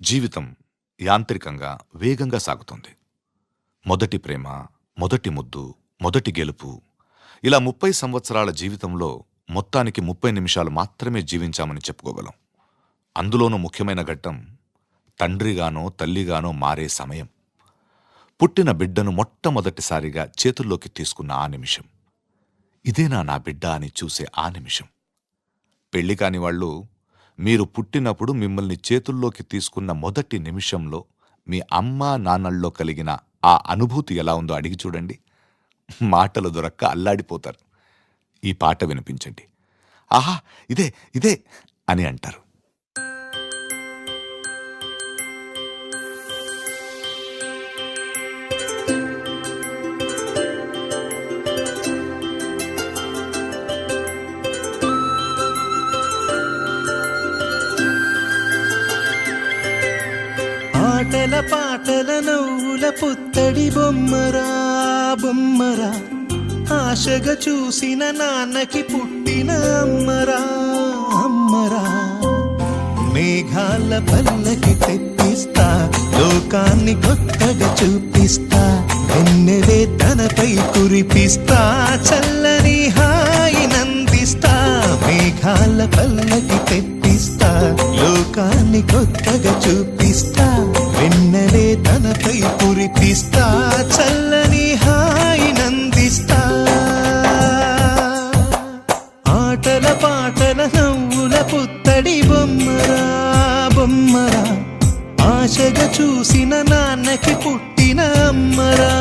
జీవితం యాంత్రికంగా వేగంగా సాగుతుంది. మొదటి ప్రేమ, మొదటి ముద్దు, మొదటి గెలుపు, ఇలా 30 సంవత్సరాల జీవితంలో మొత్తానికి 30 నిమిషాలు మాత్రమే జీవించామని చెప్పుకోగలం. అందులోనూ ముఖ్యమైన ఘట్టం తండ్రిగానో తల్లిగానో మారే సమయం. పుట్టిన బిడ్డను మొట్టమొదటిసారిగా చేతుల్లోకి తీసుకున్న ఆ నిమిషం. ఇదేనా నా బిడ్డ అని చూసే ఆ నిమిషం. పెళ్లి కాని వాళ్ళు మీరు పుట్టినప్పుడు మిమ్మల్ని చేతుల్లోకి తీసుకున్న మొదటి నిమిషంలో మీ అమ్మా నాన్నల్లో కలిగిన ఆ అనుభూతి ఎలా ఉందో అడిగి చూడండి. మాటలు దొరక్క అల్లాడిపోతారు. ఈ పాట వినిపించండి. ఆహా, ఇదే ఇదే అని అంటారు. ఆటల పాటల నవ్వుల పుత్తడి బొమ్మరా బొమ్మరా, ఆశగా చూసిన నాన్నకి పుట్టిన అమ్మరా అమ్మరా. మేఘాల పల్లకి తెప్పిస్తా, లోకాన్ని కొత్తగా చూపిస్తా, వెన్నెలే తనపై కురిపిస్తా, చల్లని హాయి నందిస్తా. మేఘాల పల్లకి తెప్పిస్తా, లోకాన్ని కొత్తగా చూపిస్తా, వెన్నెలే తనపై కురిపిస్తా, చల్లని హాయి నందిస్తా. ఆటల పాటల నవ్వుల పుత్తడి బొమ్మరా బొమ్మరా, ఆశగా చూసిన నాన్నకి పుట్టిన అమ్మరా.